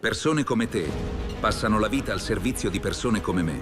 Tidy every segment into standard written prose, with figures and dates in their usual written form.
Persone come te passano la vita al servizio di persone come me.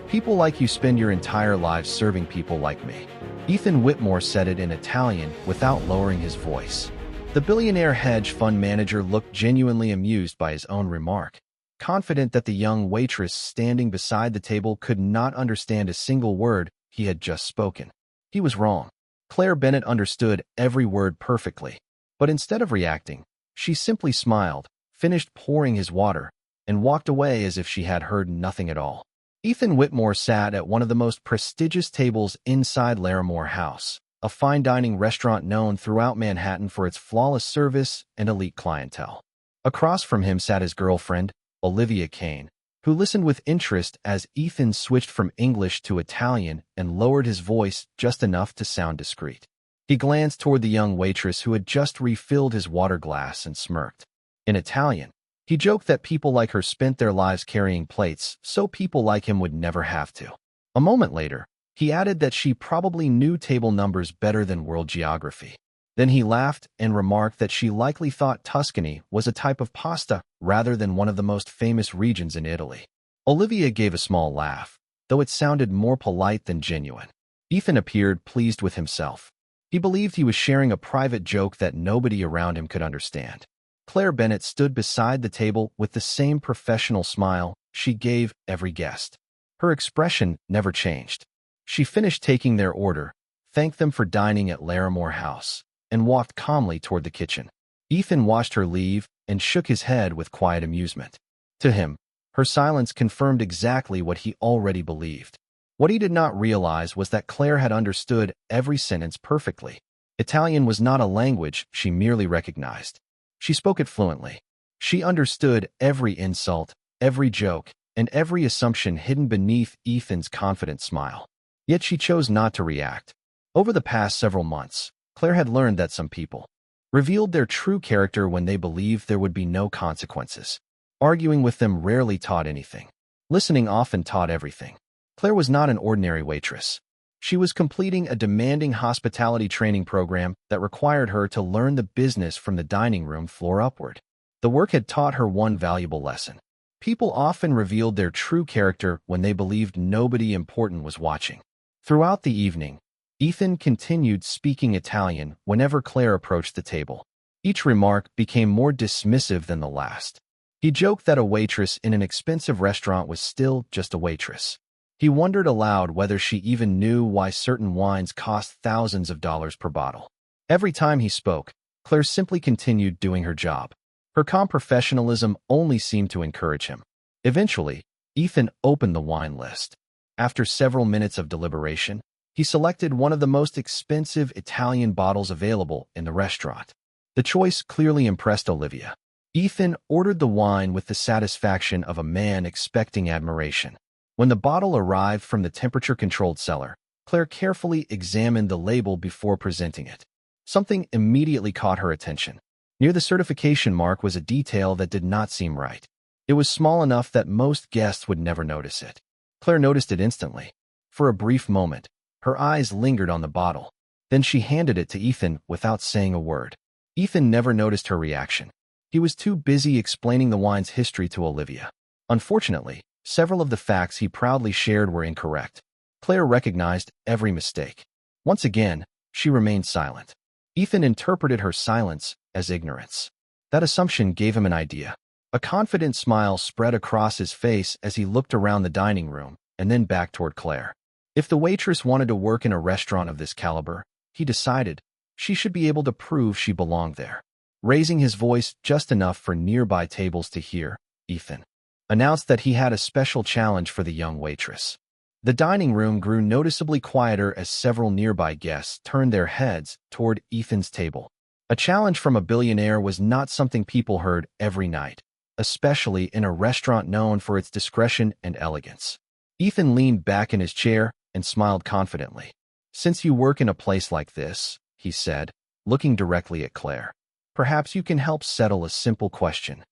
People like you spend your entire lives serving people like me. Ethan Whitmore said it in Italian without lowering his voice. The billionaire hedge fund manager looked genuinely amused by his own remark, confident that the young waitress standing beside the table could not understand a single word he had just spoken. He was wrong. Claire Bennett understood every word perfectly, but instead of reacting, she simply smiled, finished pouring his water, and walked away as if she had heard nothing at all. Ethan Whitmore sat at one of the most prestigious tables inside Larimore House, a fine dining restaurant known throughout Manhattan for its flawless service and elite clientele. Across from him sat his girlfriend, Olivia Kane, who listened with interest as Ethan switched from English to Italian and lowered his voice just enough to sound discreet. He glanced toward the young waitress who had just refilled his water glass and smirked. In Italian, he joked that people like her spent their lives carrying plates, so people like him would never have to. A moment later, he added that she probably knew table numbers better than world geography. Then he laughed and remarked that she likely thought Tuscany was a type of pasta rather than one of the most famous regions in Italy. Olivia gave a small laugh, though it sounded more polite than genuine. Ethan appeared pleased with himself. He believed he was sharing a private joke that nobody around him could understand. Claire Bennett stood beside the table with the same professional smile she gave every guest. Her expression never changed. She finished taking their order, thanked them for dining at Larimore House, and walked calmly toward the kitchen. Ethan watched her leave and shook his head with quiet amusement. To him, her silence confirmed exactly what he already believed. What he did not realize was that Claire had understood every sentence perfectly. Italian was not a language she merely recognized. She spoke it fluently. She understood every insult, every joke, and every assumption hidden beneath Ethan's confident smile. Yet she chose not to react. Over the past several months, Claire had learned that some people revealed their true character when they believed there would be no consequences. Arguing with them rarely taught anything. Listening often taught everything. Claire was not an ordinary waitress. She was completing a demanding hospitality training program that required her to learn the business from the dining room floor upward. The work had taught her one valuable lesson. People often revealed their true character when they believed nobody important was watching. Throughout the evening, Ethan continued speaking Italian whenever Claire approached the table. Each remark became more dismissive than the last. He joked that a waitress in an expensive restaurant was still just a waitress. He wondered aloud whether she even knew why certain wines cost thousands of dollars per bottle. Every time he spoke, Claire simply continued doing her job. Her calm professionalism only seemed to encourage him. Eventually, Ethan opened the wine list. After several minutes of deliberation, he selected one of the most expensive Italian bottles available in the restaurant. The choice clearly impressed Olivia. Ethan ordered the wine with the satisfaction of a man expecting admiration. When the bottle arrived from the temperature-controlled cellar, Claire carefully examined the label before presenting it. Something immediately caught her attention. Near the certification mark was a detail that did not seem right. It was small enough that most guests would never notice it. Claire noticed it instantly. For a brief moment, her eyes lingered on the bottle. Then she handed it to Ethan without saying a word. Ethan never noticed her reaction. He was too busy explaining the wine's history to Olivia. Unfortunately, several of the facts he proudly shared were incorrect. Claire recognized every mistake. Once again, she remained silent. Ethan interpreted her silence as ignorance. That assumption gave him an idea. A confident smile spread across his face as he looked around the dining room and then back toward Claire. If the waitress wanted to work in a restaurant of this caliber, he decided, she should be able to prove she belonged there. Raising his voice just enough for nearby tables to hear, Ethan announced that he had a special challenge for the young waitress. The dining room grew noticeably quieter as several nearby guests turned their heads toward Ethan's table. A challenge from a billionaire was not something people heard every night, especially in a restaurant known for its discretion and elegance. Ethan leaned back in his chair and smiled confidently. "Since you work in a place like this," he said, looking directly at Claire, "perhaps you can help settle a simple question."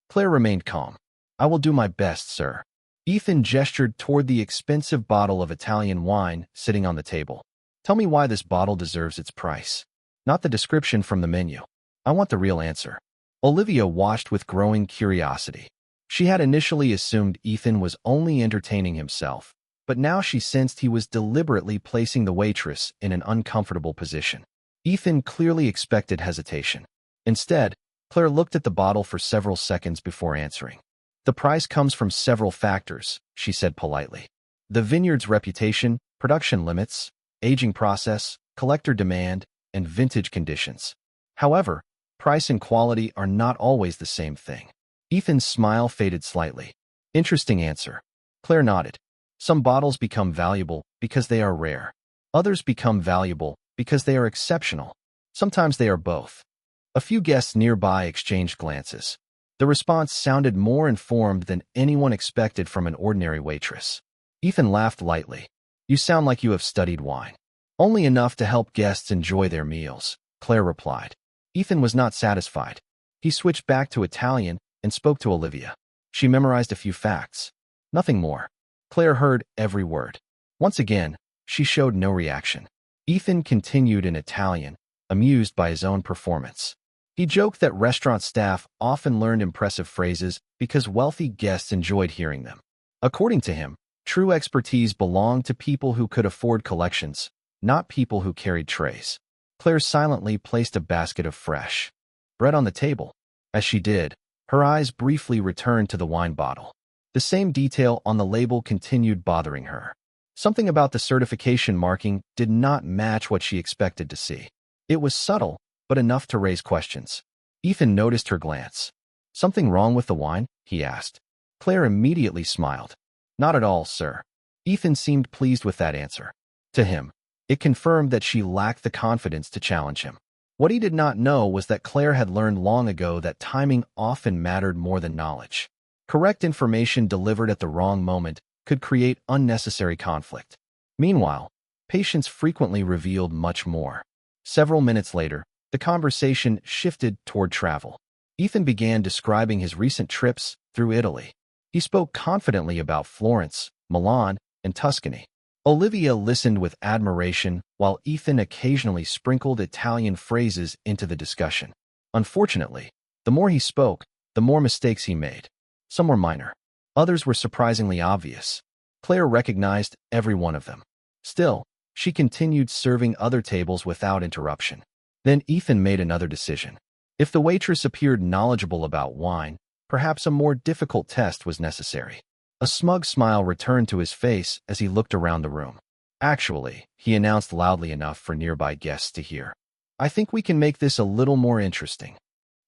Claire remained calm. "I will do my best, sir." Ethan gestured toward the expensive bottle of Italian wine sitting on the table. "Tell me why this bottle deserves its price. Not the description from the menu. I want the real answer." Olivia watched with growing curiosity. She had initially assumed Ethan was only entertaining himself, but now she sensed he was deliberately placing the waitress in an uncomfortable position. Ethan clearly expected hesitation. Instead, Claire looked at the bottle for several seconds before answering. "The price comes from several factors," she said politely. "The vineyard's reputation, production limits, aging process, collector demand, and vintage conditions. However, price and quality are not always the same thing." Ethan's smile faded slightly. "Interesting answer." Claire nodded. "Some bottles become valuable because they are rare. Others become valuable because they are exceptional. Sometimes they are both." A few guests nearby exchanged glances. The response sounded more informed than anyone expected from an ordinary waitress. Ethan laughed lightly. "You sound like you have studied wine." "Only enough to help guests enjoy their meals," Claire replied. Ethan was not satisfied. He switched back to Italian and spoke to Olivia. She memorized a few facts. Nothing more. Claire heard every word. Once again, she showed no reaction. Ethan continued in Italian, amused by his own performance. He joked that restaurant staff often learned impressive phrases because wealthy guests enjoyed hearing them. According to him, true expertise belonged to people who could afford collections, not people who carried trays. Claire silently placed a basket of fresh bread on the table. As she did, her eyes briefly returned to the wine bottle. The same detail on the label continued bothering her. Something about the certification marking did not match what she expected to see. It was subtle, but enough to raise questions. Ethan noticed her glance. "Something wrong with the wine?" he asked. Claire immediately smiled. "Not at all, sir." Ethan seemed pleased with that answer. To him, it confirmed that she lacked the confidence to challenge him. What he did not know was that Claire had learned long ago that timing often mattered more than knowledge. Correct information delivered at the wrong moment could create unnecessary conflict. Meanwhile, patience frequently revealed much more. Several minutes later, the conversation shifted toward travel. Ethan began describing his recent trips through Italy. He spoke confidently about Florence, Milan, and Tuscany. Olivia listened with admiration, while Ethan occasionally sprinkled Italian phrases into the discussion. Unfortunately, the more he spoke, the more mistakes he made. Some were minor. Others were surprisingly obvious. Claire recognized every one of them. Still, she continued serving other tables without interruption. Then Ethan made another decision. If the waitress appeared knowledgeable about wine, perhaps a more difficult test was necessary. A smug smile returned to his face as he looked around the room. "Actually," he announced loudly enough for nearby guests to hear, "I think we can make this a little more interesting."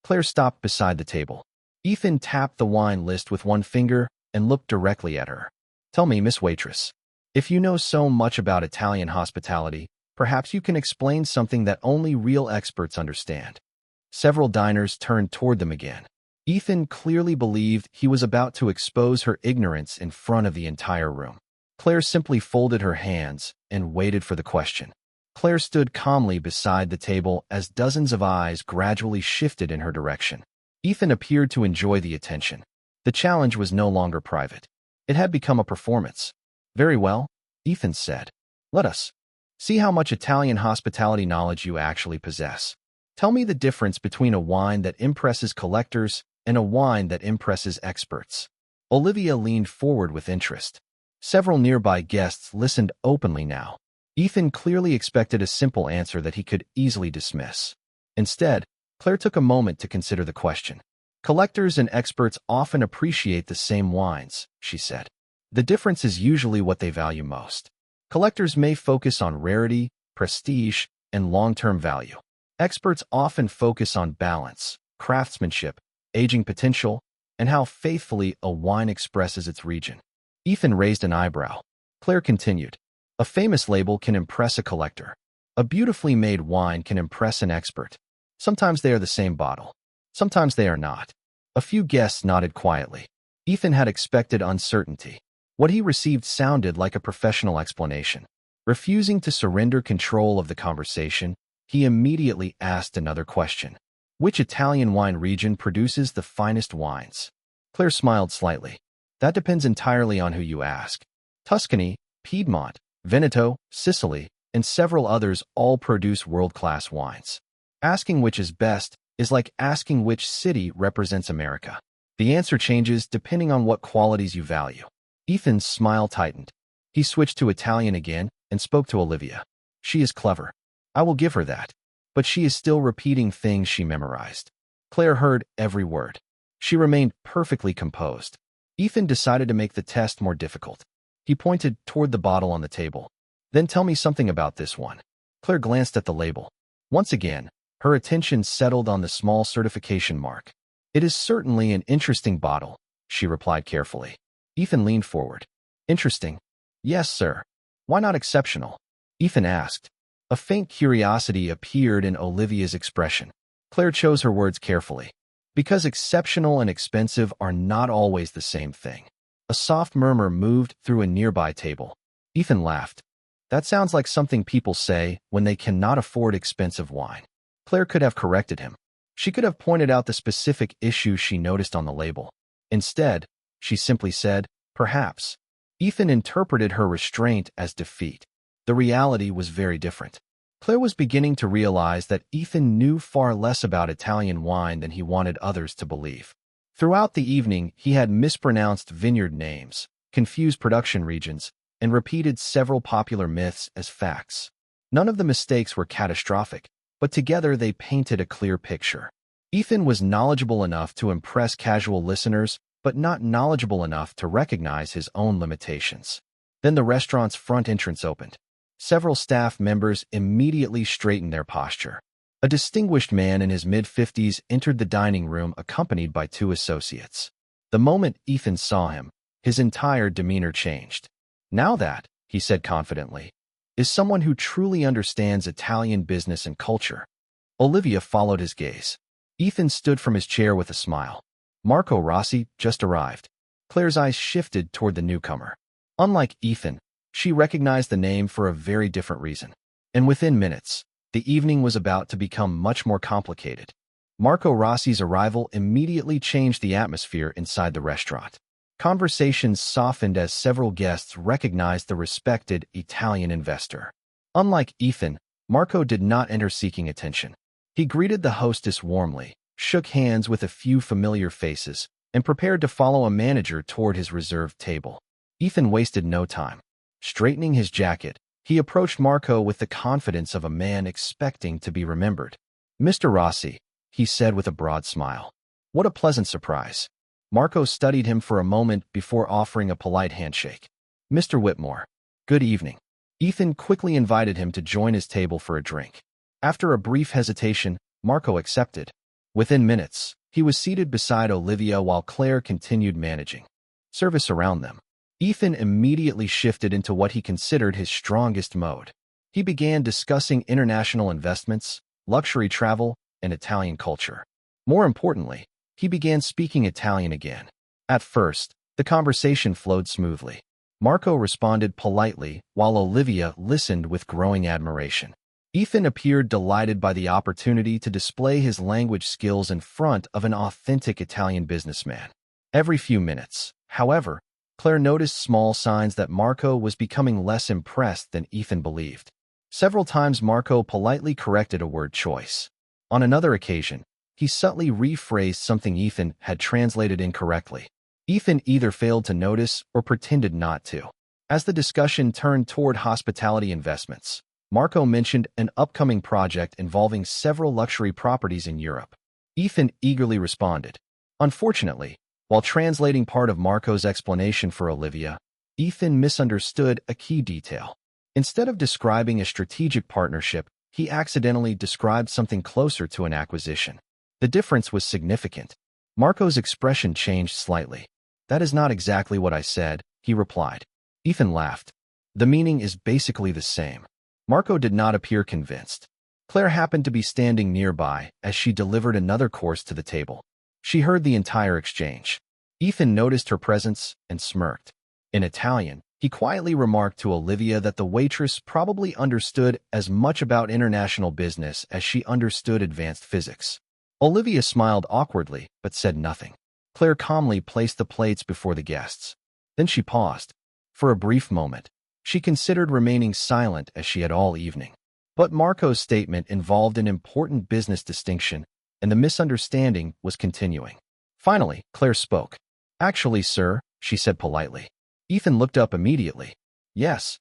Claire stopped beside the table. Ethan tapped the wine list with one finger and looked directly at her. "Tell me, Miss Waitress, if you know so much about Italian hospitality, perhaps you can explain something that only real experts understand." Several diners turned toward them again. Ethan clearly believed he was about to expose her ignorance in front of the entire room. Claire simply folded her hands and waited for the question. Claire stood calmly beside the table as dozens of eyes gradually shifted in her direction. Ethan appeared to enjoy the attention. The challenge was no longer private. It had become a performance. "Very well," Ethan said. "Let us see how much Italian hospitality knowledge you actually possess. Tell me the difference between a wine that impresses collectors and a wine that impresses experts." Olivia leaned forward with interest. Several nearby guests listened openly now. Ethan clearly expected a simple answer that he could easily dismiss. Instead, Claire took a moment to consider the question. "Collectors and experts often appreciate the same wines," she said. "The difference is usually what they value most. Collectors may focus on rarity, prestige, and long-term value. Experts often focus on balance, craftsmanship, aging potential, and how faithfully a wine expresses its region." Ethan raised an eyebrow. Claire continued, "A famous label can impress a collector. A beautifully made wine can impress an expert. Sometimes they are the same bottle. Sometimes they are not." A few guests nodded quietly. Ethan had expected uncertainty. What he received sounded like a professional explanation. Refusing to surrender control of the conversation, he immediately asked another question. "Which Italian wine region produces the finest wines?" Claire smiled slightly. "That depends entirely on who you ask. Tuscany, Piedmont, Veneto, Sicily, and several others all produce world-class wines. Asking which is best is like asking which city represents America. The answer changes depending on what qualities you value. Ethan's smile tightened. He switched to Italian again and spoke to Olivia. She is clever. I will give her that. But she is still repeating things she memorized. Claire heard every word. She remained perfectly composed. Ethan decided to make the test more difficult. He pointed toward the bottle on the table. Then tell me something about this one. Claire glanced at the label. Once again, her attention settled on the small certification mark. It is certainly an interesting bottle, she replied carefully. Ethan leaned forward. Interesting? Yes, sir. Why not exceptional? Ethan asked. A faint curiosity appeared in Olivia's expression. Claire chose her words carefully. Because exceptional and expensive are not always the same thing. A soft murmur moved through a nearby table. Ethan laughed. That sounds like something people say when they cannot afford expensive wine. Claire could have corrected him. She could have pointed out the specific issue she noticed on the label. Instead, she simply said, perhaps. Ethan interpreted her restraint as defeat. The reality was very different. Claire was beginning to realize that Ethan knew far less about Italian wine than he wanted others to believe. Throughout the evening, he had mispronounced vineyard names, confused production regions, and repeated several popular myths as facts. None of the mistakes were catastrophic, but together they painted a clear picture. Ethan was knowledgeable enough to impress casual listeners, but not knowledgeable enough to recognize his own limitations. Then the restaurant's front entrance opened. Several staff members immediately straightened their posture. A distinguished man in his mid-50s entered the dining room accompanied by two associates. The moment Ethan saw him, his entire demeanor changed. Now that, he said confidently, is someone who truly understands Italian business and culture. Olivia followed his gaze. Ethan stood from his chair with a smile. Marco Rossi just arrived. Claire's eyes shifted toward the newcomer. Unlike Ethan, she recognized the name for a very different reason. And within minutes, the evening was about to become much more complicated. Marco Rossi's arrival immediately changed the atmosphere inside the restaurant. Conversations softened as several guests recognized the respected Italian investor. Unlike Ethan, Marco did not enter seeking attention. He greeted the hostess warmly, shook hands with a few familiar faces, and prepared to follow a manager toward his reserved table. Ethan wasted no time. Straightening his jacket, he approached Marco with the confidence of a man expecting to be remembered. Mr. Rossi, he said with a broad smile. What a pleasant surprise. Marco studied him for a moment before offering a polite handshake. Mr. Whitmore, good evening. Ethan quickly invited him to join his table for a drink. After a brief hesitation, Marco accepted. Within minutes, he was seated beside Olivia while Claire continued managing service around them. Ethan immediately shifted into what he considered his strongest mode. He began discussing international investments, luxury travel, and Italian culture. More importantly, he began speaking Italian again. At first, the conversation flowed smoothly. Marco responded politely, while Olivia listened with growing admiration. Ethan appeared delighted by the opportunity to display his language skills in front of an authentic Italian businessman. Every few minutes, however, Claire noticed small signs that Marco was becoming less impressed than Ethan believed. Several times Marco politely corrected a word choice. On another occasion, he subtly rephrased something Ethan had translated incorrectly. Ethan either failed to notice or pretended not to. As the discussion turned toward hospitality investments, Marco mentioned an upcoming project involving several luxury properties in Europe. Ethan eagerly responded. Unfortunately, while translating part of Marco's explanation for Olivia, Ethan misunderstood a key detail. Instead of describing a strategic partnership, he accidentally described something closer to an acquisition. The difference was significant. Marco's expression changed slightly. That is not exactly what I said, he replied. Ethan laughed. The meaning is basically the same. Marco did not appear convinced. Claire happened to be standing nearby as she delivered another course to the table. She heard the entire exchange. Ethan noticed her presence and smirked. In Italian, he quietly remarked to Olivia that the waitress probably understood as much about international business as she understood advanced physics. Olivia smiled awkwardly, but said nothing. Claire calmly placed the plates before the guests. Then she paused. For a brief moment, she considered remaining silent as she had all evening. But Marco's statement involved an important business distinction, and the misunderstanding was continuing. Finally, Claire spoke. "Actually, sir," she said politely. Ethan looked up immediately. "Yes."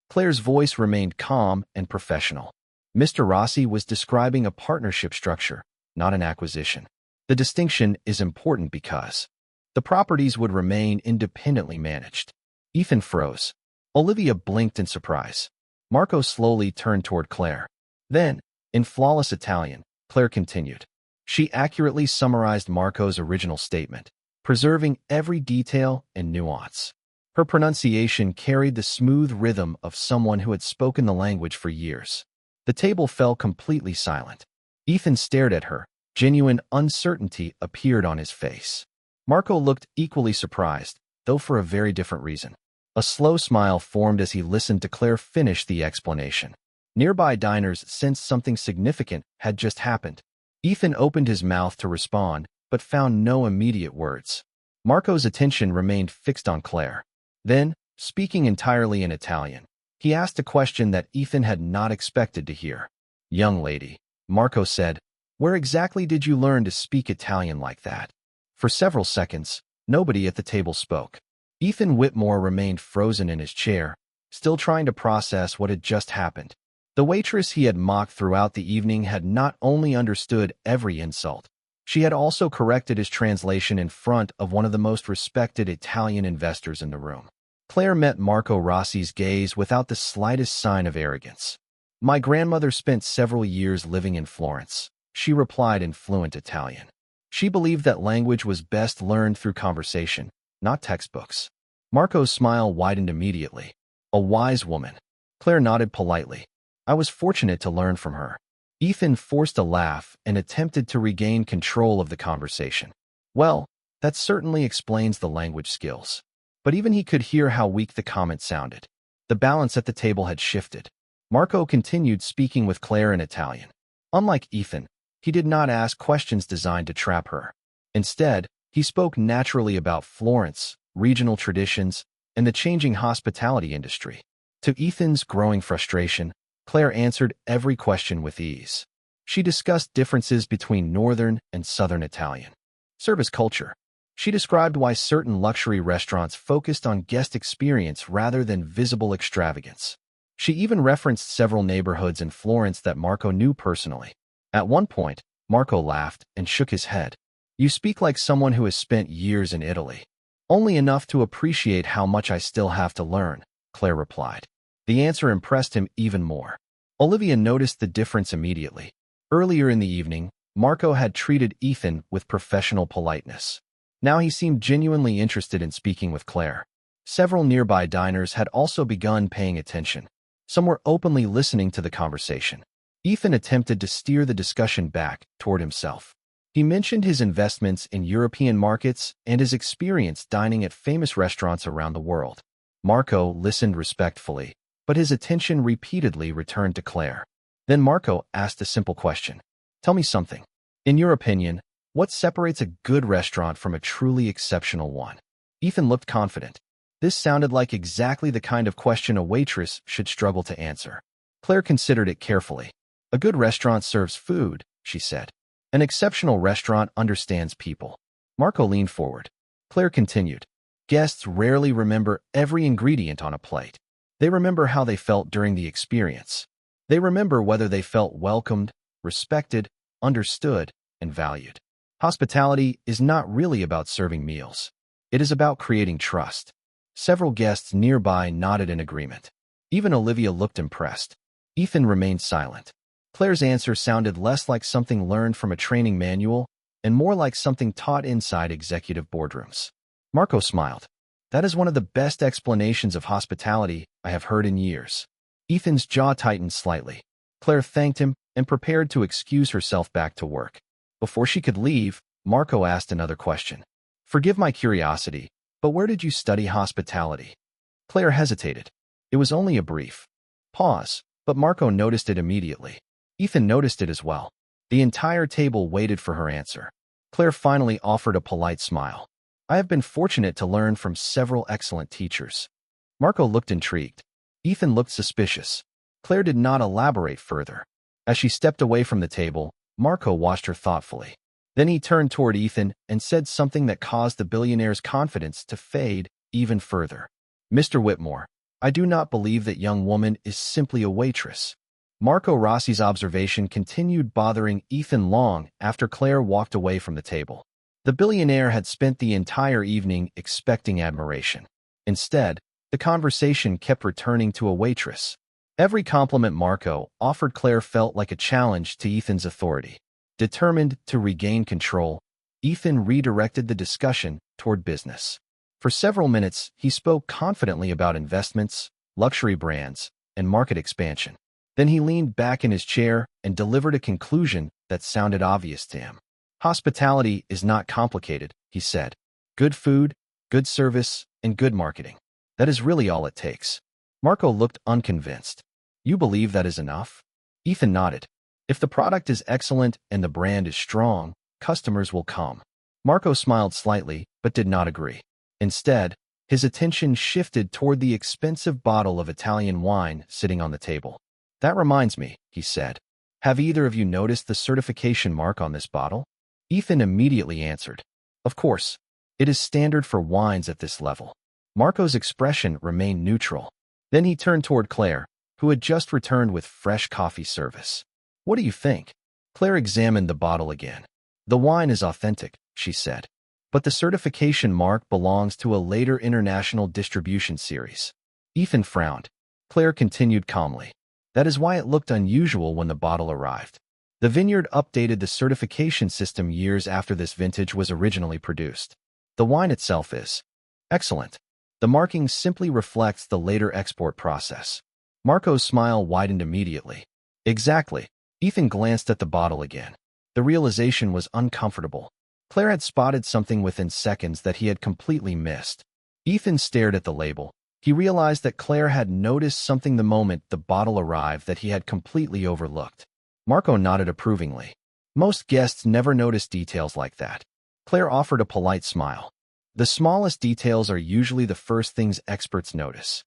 Claire's voice remained calm and professional. Mr. Rossi was describing a partnership structure, not an acquisition. The distinction is important because the properties would remain independently managed. Ethan froze. Olivia blinked in surprise. Marco slowly turned toward Claire. Then, in flawless Italian, Claire continued. She accurately summarized Marco's original statement, preserving every detail and nuance. Her pronunciation carried the smooth rhythm of someone who had spoken the language for years. The table fell completely silent. Ethan stared at her. Genuine uncertainty appeared on his face. Marco looked equally surprised, though for a very different reason. A slow smile formed as he listened to Claire finish the explanation. Nearby diners sensed something significant had just happened. Ethan opened his mouth to respond, but found no immediate words. Marco's attention remained fixed on Claire. Then, speaking entirely in Italian, he asked a question that Ethan had not expected to hear. "Young lady," Marco said, "where exactly did you learn to speak Italian like that?" For several seconds, nobody at the table spoke. Ethan Whitmore remained frozen in his chair, still trying to process what had just happened. The waitress he had mocked throughout the evening had not only understood every insult, she had also corrected his translation in front of one of the most respected Italian investors in the room. Claire met Marco Rossi's gaze without the slightest sign of arrogance. "My grandmother spent several years living in Florence," she replied in fluent Italian. She believed that language was best learned through conversation, not textbooks. Marco's smile widened immediately. "A wise woman." Claire nodded politely. "I was fortunate to learn from her." Ethan forced a laugh and attempted to regain control of the conversation. "Well, that certainly explains the language skills." But even he could hear how weak the comment sounded. The balance at the table had shifted. Marco continued speaking with Claire in Italian. Unlike Ethan, he did not ask questions designed to trap her. Instead, he spoke naturally about Florence, regional traditions, and the changing hospitality industry. To Ethan's growing frustration, Claire answered every question with ease. She discussed differences between Northern and Southern Italian service culture. She described why certain luxury restaurants focused on guest experience rather than visible extravagance. She even referenced several neighborhoods in Florence that Marco knew personally. At one point, Marco laughed and shook his head. "You speak like someone who has spent years in Italy." "Only enough to appreciate how much I still have to learn," Claire replied. The answer impressed him even more. Olivia noticed the difference immediately. Earlier in the evening, Marco had treated Ethan with professional politeness. Now he seemed genuinely interested in speaking with Claire. Several nearby diners had also begun paying attention. Some were openly listening to the conversation. Ethan attempted to steer the discussion back toward himself. He mentioned his investments in European markets and his experience dining at famous restaurants around the world. Marco listened respectfully, but his attention repeatedly returned to Claire. Then Marco asked a simple question. "Tell me something. In your opinion, what separates a good restaurant from a truly exceptional one?" Ethan looked confident. This sounded like exactly the kind of question a waitress should struggle to answer. Claire considered it carefully. "A good restaurant serves food," she said. "An exceptional restaurant understands people." Marco leaned forward. Claire continued. "Guests rarely remember every ingredient on a plate. They remember how they felt during the experience. They remember whether they felt welcomed, respected, understood, and valued. Hospitality is not really about serving meals. It is about creating trust." Several guests nearby nodded in agreement. Even Olivia looked impressed. Ethan remained silent. Claire's answer sounded less like something learned from a training manual and more like something taught inside executive boardrooms. Marco smiled. "That is one of the best explanations of hospitality I have heard in years." Ethan's jaw tightened slightly. Claire thanked him and prepared to excuse herself back to work. Before she could leave, Marco asked another question. "Forgive my curiosity, but where did you study hospitality?" Claire hesitated. It was only a brief pause, but Marco noticed it immediately. Ethan noticed it as well. The entire table waited for her answer. Claire finally offered a polite smile. "I have been fortunate to learn from several excellent teachers." Marco looked intrigued. Ethan looked suspicious. Claire did not elaborate further. As she stepped away from the table, Marco watched her thoughtfully. Then he turned toward Ethan and said something that caused the billionaire's confidence to fade even further. Mr. Whitmore, I do not believe that young woman is simply a waitress. Marco Rossi's observation continued bothering Ethan long after Claire walked away from the table. The billionaire had spent the entire evening expecting admiration. Instead, the conversation kept returning to a waitress. Every compliment Marco offered Claire felt like a challenge to Ethan's authority. Determined to regain control, Ethan redirected the discussion toward business. For several minutes, he spoke confidently about investments, luxury brands, and market expansion. Then he leaned back in his chair and delivered a conclusion that sounded obvious to him. Hospitality is not complicated, he said. Good food, good service, and good marketing. That is really all it takes. Marco looked unconvinced. You believe that is enough? Ethan nodded. If the product is excellent and the brand is strong, customers will come. Marco smiled slightly, but did not agree. Instead, his attention shifted toward the expensive bottle of Italian wine sitting on the table. That reminds me, he said. Have either of you noticed the certification mark on this bottle? Ethan immediately answered. Of course. It is standard for wines at this level. Marco's expression remained neutral. Then he turned toward Claire, who had just returned with fresh coffee service. What do you think? Claire examined the bottle again. The wine is authentic, she said. But the certification mark belongs to a later international distribution series. Ethan frowned. Claire continued calmly. That is why it looked unusual when the bottle arrived. The vineyard updated the certification system years after this vintage was originally produced. The wine itself is excellent. The marking simply reflects the later export process. Marco's smile widened immediately. Exactly. Ethan glanced at the bottle again. The realization was uncomfortable. Claire had spotted something within seconds that he had completely missed. Ethan stared at the label. He realized that Claire had noticed something the moment the bottle arrived that he had completely overlooked. Marco nodded approvingly. Most guests never notice details like that. Claire offered a polite smile. The smallest details are usually the first things experts notice.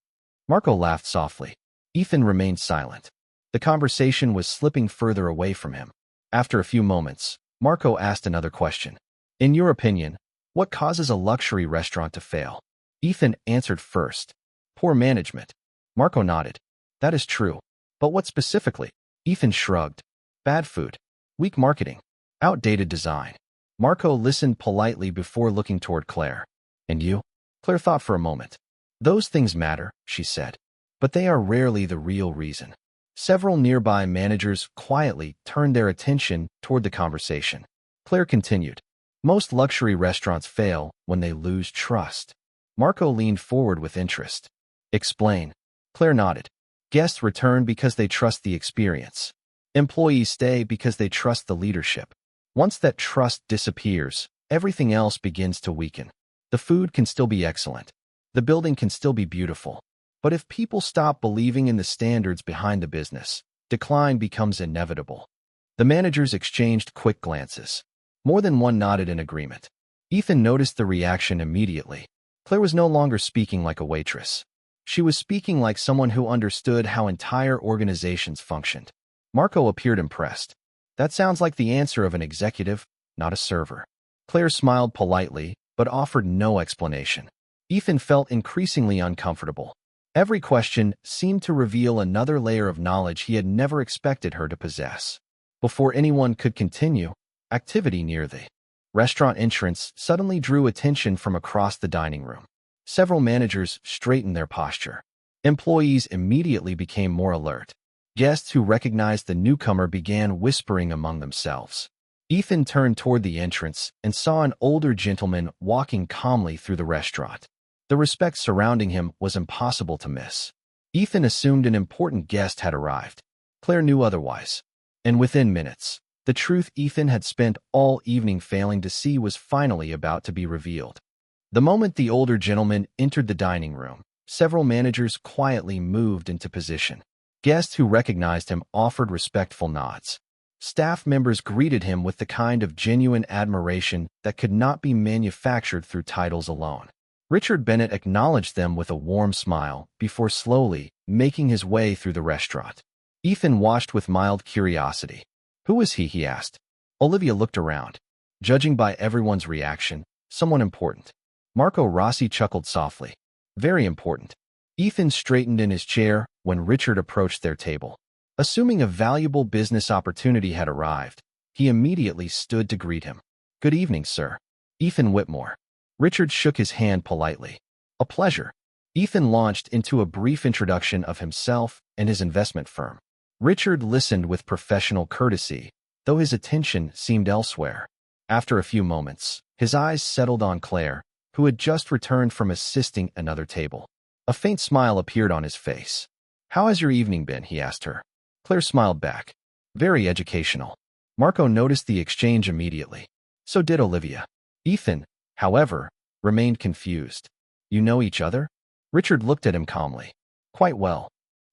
Marco laughed softly. Ethan remained silent. The conversation was slipping further away from him. After a few moments, Marco asked another question. In your opinion, what causes a luxury restaurant to fail? Ethan answered first. Poor management. Marco nodded. That is true. But what specifically? Ethan shrugged. Bad food. Weak marketing. Outdated design. Marco listened politely before looking toward Claire. And you? Claire thought for a moment. Those things matter, she said. But they are rarely the real reason. Several nearby managers quietly turned their attention toward the conversation. Claire continued. Most luxury restaurants fail when they lose trust. Marco leaned forward with interest. Explain. Claire nodded. Guests return because they trust the experience. Employees stay because they trust the leadership. Once that trust disappears, everything else begins to weaken. The food can still be excellent. The building can still be beautiful. But if people stop believing in the standards behind the business, decline becomes inevitable. The managers exchanged quick glances. More than one nodded in agreement. Ethan noticed the reaction immediately. Claire was no longer speaking like a waitress. She was speaking like someone who understood how entire organizations functioned. Marco appeared impressed. That sounds like the answer of an executive, not a server. Claire smiled politely, but offered no explanation. Ethan felt increasingly uncomfortable. Every question seemed to reveal another layer of knowledge he had never expected her to possess. Before anyone could continue, activity near the restaurant entrance suddenly drew attention from across the dining room. Several managers straightened their posture. Employees immediately became more alert. Guests who recognized the newcomer began whispering among themselves. Ethan turned toward the entrance and saw an older gentleman walking calmly through the restaurant. The respect surrounding him was impossible to miss. Ethan assumed an important guest had arrived. Claire knew otherwise. And within minutes, the truth Ethan had spent all evening failing to see was finally about to be revealed. The moment the older gentleman entered the dining room, several managers quietly moved into position. Guests who recognized him offered respectful nods. Staff members greeted him with the kind of genuine admiration that could not be manufactured through titles alone. Richard Bennett acknowledged them with a warm smile before slowly making his way through the restaurant. Ethan watched with mild curiosity. Who was he? He asked. Olivia looked around. Judging by everyone's reaction, someone important. Marco Rossi chuckled softly. Very important. Ethan straightened in his chair when Richard approached their table. Assuming a valuable business opportunity had arrived, he immediately stood to greet him. Good evening, sir. Ethan Whitmore. Richard shook his hand politely. A pleasure. Ethan launched into a brief introduction of himself and his investment firm. Richard listened with professional courtesy, though his attention seemed elsewhere. After a few moments, his eyes settled on Claire, who had just returned from assisting another table. A faint smile appeared on his face. How has your evening been? He asked her. Claire smiled back. Very educational. Marco noticed the exchange immediately. So did Olivia. Ethan, however, remained confused. You know each other? Richard looked at him calmly. Quite well.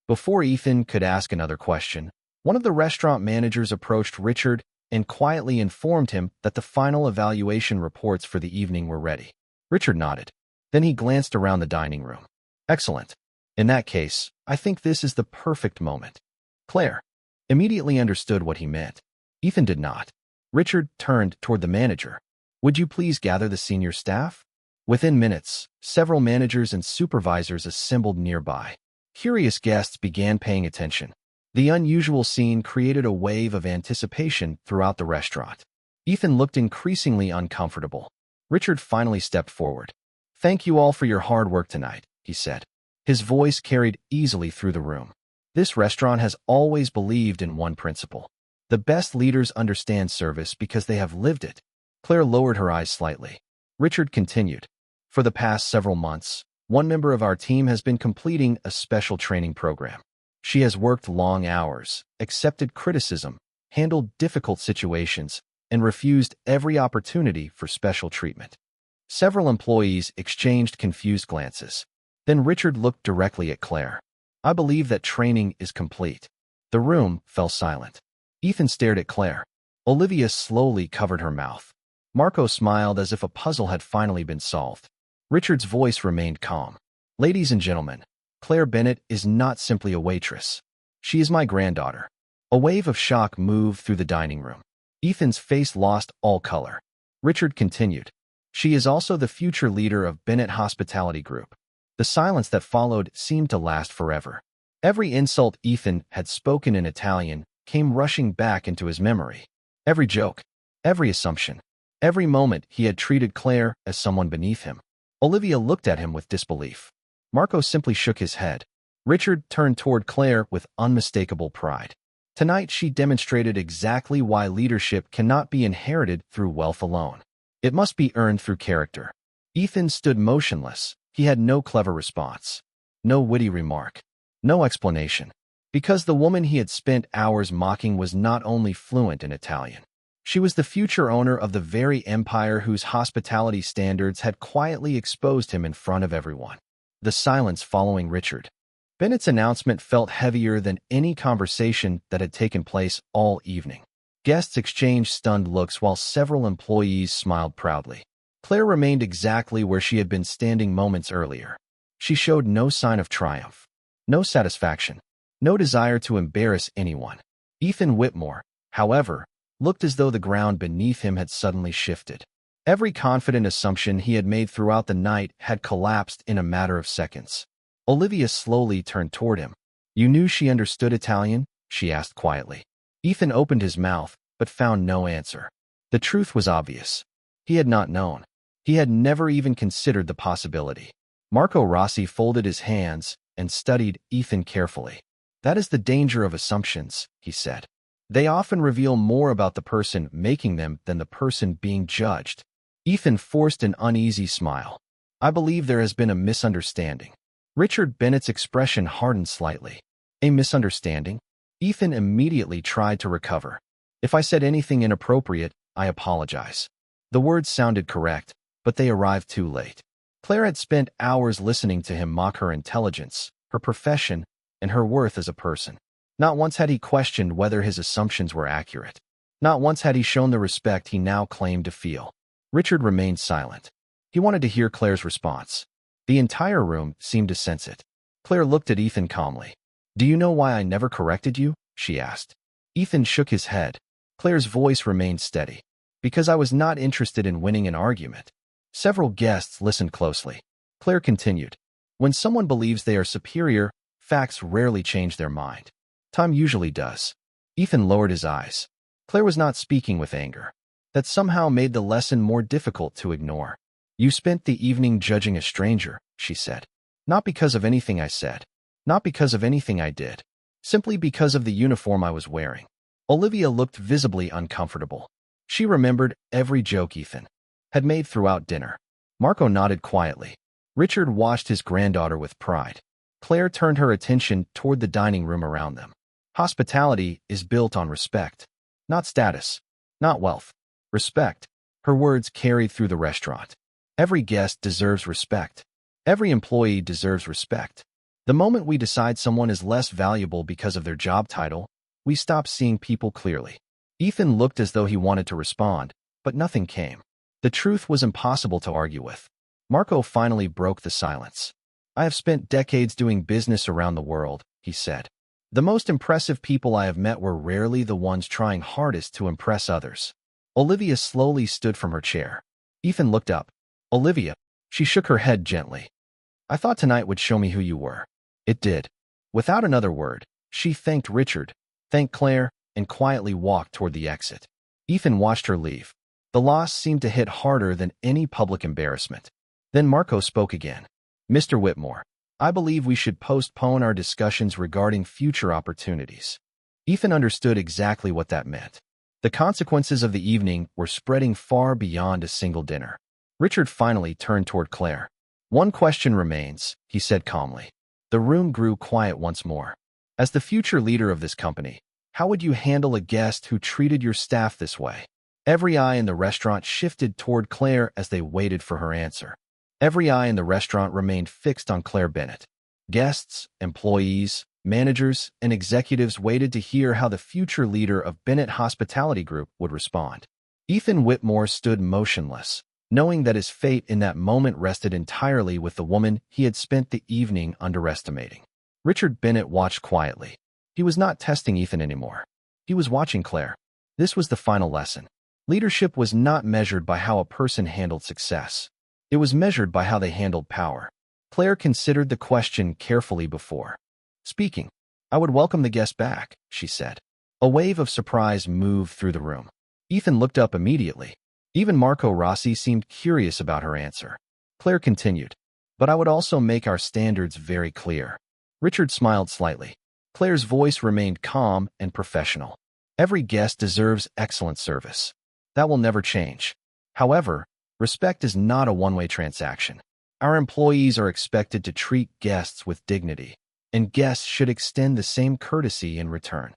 Before Ethan could ask another question, one of the restaurant managers approached Richard and quietly informed him that the final evaluation reports for the evening were ready. Richard nodded. Then he glanced around the dining room. Excellent. In that case, I think this is the perfect moment. Claire immediately understood what he meant. Ethan did not. Richard turned toward the manager. Would you please gather the senior staff? Within minutes, several managers and supervisors assembled nearby. Curious guests began paying attention. The unusual scene created a wave of anticipation throughout the restaurant. Ethan looked increasingly uncomfortable. Richard finally stepped forward. Thank you all for your hard work tonight, he said. His voice carried easily through the room. This restaurant has always believed in one principle. The best leaders understand service because they have lived it. Claire lowered her eyes slightly. Richard continued. For the past several months, one member of our team has been completing a special training program. She has worked long hours, accepted criticism, handled difficult situations, and refused every opportunity for special treatment. Several employees exchanged confused glances. Then Richard looked directly at Claire. I believe that training is complete. The room fell silent. Ethan stared at Claire. Olivia slowly covered her mouth. Marco smiled as if a puzzle had finally been solved. Richard's voice remained calm. Ladies and gentlemen, Claire Bennett is not simply a waitress. She is my granddaughter. A wave of shock moved through the dining room. Ethan's face lost all color. Richard continued. She is also the future leader of Bennett Hospitality Group. The silence that followed seemed to last forever. Every insult Ethan had spoken in Italian came rushing back into his memory. Every joke, every assumption, every moment he had treated Claire as someone beneath him. Olivia looked at him with disbelief. Marco simply shook his head. Richard turned toward Claire with unmistakable pride. Tonight she demonstrated exactly why leadership cannot be inherited through wealth alone. It must be earned through character. Ethan stood motionless. He had no clever response, no witty remark, no explanation. Because the woman he had spent hours mocking was not only fluent in Italian. She was the future owner of the very empire whose hospitality standards had quietly exposed him in front of everyone. The silence following Richard Bennett's announcement felt heavier than any conversation that had taken place all evening. Guests exchanged stunned looks while several employees smiled proudly. Claire remained exactly where she had been standing moments earlier. She showed no sign of triumph, no satisfaction, no desire to embarrass anyone. Ethan Whitmore, however, looked as though the ground beneath him had suddenly shifted. Every confident assumption he had made throughout the night had collapsed in a matter of seconds. Olivia slowly turned toward him. You knew she understood Italian? She asked quietly. Ethan opened his mouth, but found no answer. The truth was obvious. He had not known. He had never even considered the possibility. Marco Rossi folded his hands and studied Ethan carefully. That is the danger of assumptions, he said. They often reveal more about the person making them than the person being judged. Ethan forced an uneasy smile. I believe there has been a misunderstanding. Richard Bennett's expression hardened slightly. A misunderstanding? Ethan immediately tried to recover. If I said anything inappropriate, I apologize. The words sounded correct, but they arrived too late. Claire had spent hours listening to him mock her intelligence, her profession, and her worth as a person. Not once had he questioned whether his assumptions were accurate. Not once had he shown the respect he now claimed to feel. Richard remained silent. He wanted to hear Claire's response. The entire room seemed to sense it. Claire looked at Ethan calmly. Do you know why I never corrected you? She asked. Ethan shook his head. Claire's voice remained steady. Because I was not interested in winning an argument. Several guests listened closely. Claire continued. When someone believes they are superior, facts rarely change their mind. Time usually does. Ethan lowered his eyes. Claire was not speaking with anger. That somehow made the lesson more difficult to ignore. You spent the evening judging a stranger, she said. Not because of anything I said. Not because of anything I did. Simply because of the uniform I was wearing. Olivia looked visibly uncomfortable. She remembered every joke Ethan had made throughout dinner. Marco nodded quietly. Richard watched his granddaughter with pride. Claire turned her attention toward the dining room around them. Hospitality is built on respect. Not status. Not wealth. Respect. Her words carried through the restaurant. Every guest deserves respect. Every employee deserves respect. The moment we decide someone is less valuable because of their job title, we stop seeing people clearly. Ethan looked as though he wanted to respond, but nothing came. The truth was impossible to argue with. Marco finally broke the silence. I have spent decades doing business around the world, he said. The most impressive people I have met were rarely the ones trying hardest to impress others. Olivia slowly stood from her chair. Ethan looked up. Olivia. She shook her head gently. I thought tonight would show me who you were. It did. Without another word, she thanked Richard, thanked Claire, and quietly walked toward the exit. Ethan watched her leave. The loss seemed to hit harder than any public embarrassment. Then Marco spoke again. Mr. Whitmore, I believe we should postpone our discussions regarding future opportunities. Ethan understood exactly what that meant. The consequences of the evening were spreading far beyond a single dinner. Richard finally turned toward Claire. One question remains, he said calmly. The room grew quiet once more. As the future leader of this company, how would you handle a guest who treated your staff this way? Every eye in the restaurant shifted toward Claire as they waited for her answer. Every eye in the restaurant remained fixed on Claire Bennett. Guests, employees, managers, and executives waited to hear how the future leader of Bennett Hospitality Group would respond. Ethan Whitmore stood motionless, knowing that his fate in that moment rested entirely with the woman he had spent the evening underestimating. Richard Bennett watched quietly. He was not testing Ethan anymore. He was watching Claire. This was the final lesson. Leadership was not measured by how a person handled success. It was measured by how they handled power. Claire considered the question carefully before speaking. I would welcome the guest back, she said. A wave of surprise moved through the room. Ethan looked up immediately. Even Marco Rossi seemed curious about her answer. Claire continued. But I would also make our standards very clear. Richard smiled slightly. Claire's voice remained calm and professional. Every guest deserves excellent service. That will never change. However, respect is not a one-way transaction. Our employees are expected to treat guests with dignity, and guests should extend the same courtesy in return.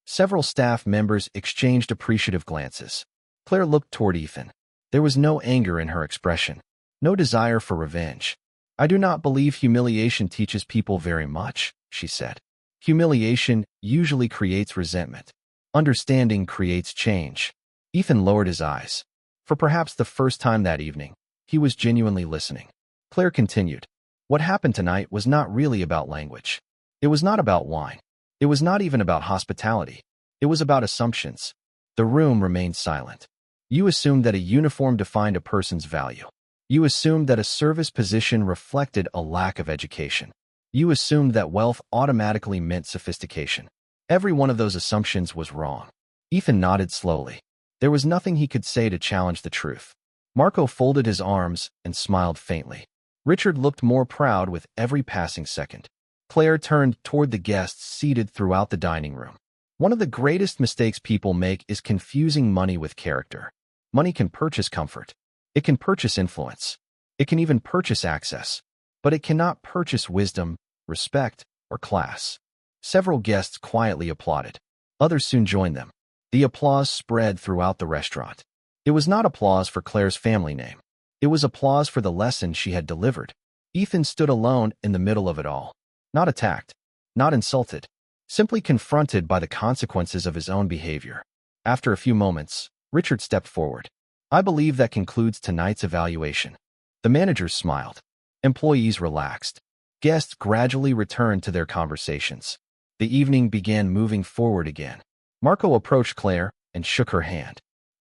Several staff members exchanged appreciative glances. Claire looked toward Ethan. There was no anger in her expression, no desire for revenge. I do not believe humiliation teaches people very much, she said. Humiliation usually creates resentment. Understanding creates change. Ethan lowered his eyes. For perhaps the first time that evening, he was genuinely listening. Claire continued. What happened tonight was not really about language. It was not about wine. It was not even about hospitality. It was about assumptions. The room remained silent. You assumed that a uniform defined a person's value. You assumed that a service position reflected a lack of education. You assumed that wealth automatically meant sophistication. Every one of those assumptions was wrong. Ethan nodded slowly. There was nothing he could say to challenge the truth. Marco folded his arms and smiled faintly. Richard looked more proud with every passing second. Claire turned toward the guests seated throughout the dining room. One of the greatest mistakes people make is confusing money with character. Money can purchase comfort. It can purchase influence. It can even purchase access. But it cannot purchase wisdom, respect, or class. Several guests quietly applauded. Others soon joined them. The applause spread throughout the restaurant. It was not applause for Claire's family name. It was applause for the lesson she had delivered. Ethan stood alone in the middle of it all. Not attacked. Not insulted. Simply confronted by the consequences of his own behavior. After a few moments, Richard stepped forward. I believe that concludes tonight's evaluation. The managers smiled. Employees relaxed. Guests gradually returned to their conversations. The evening began moving forward again. Marco approached Claire and shook her hand.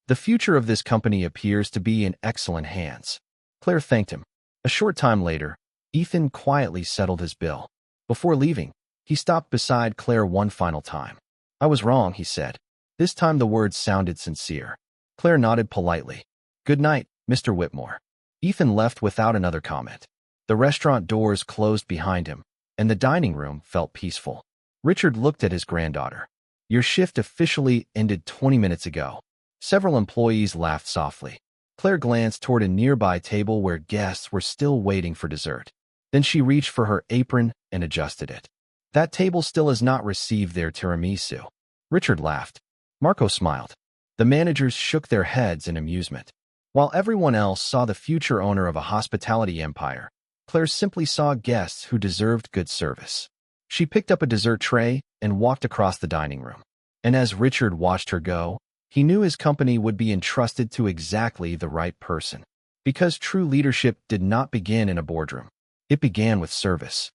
The future of this company appears to be in excellent hands. Claire thanked him. A short time later, Ethan quietly settled his bill. Before leaving, he stopped beside Claire one final time. "I was wrong," he said. This time the words sounded sincere. Claire nodded politely. "Good night, Mr. Whitmore." Ethan left without another comment. The restaurant doors closed behind him, and the dining room felt peaceful. Richard looked at his granddaughter. "Your shift officially ended 20 minutes ago." Several employees laughed softly. Claire glanced toward a nearby table where guests were still waiting for dessert. Then she reached for her apron and adjusted it. "That table still has not received their tiramisu." Richard laughed. Marco smiled. The managers shook their heads in amusement. While everyone else saw the future owner of a hospitality empire, Claire simply saw guests who deserved good service. She picked up a dessert tray and walked across the dining room. And as Richard watched her go, he knew his company would be entrusted to exactly the right person. Because true leadership did not begin in a boardroom. It began with service.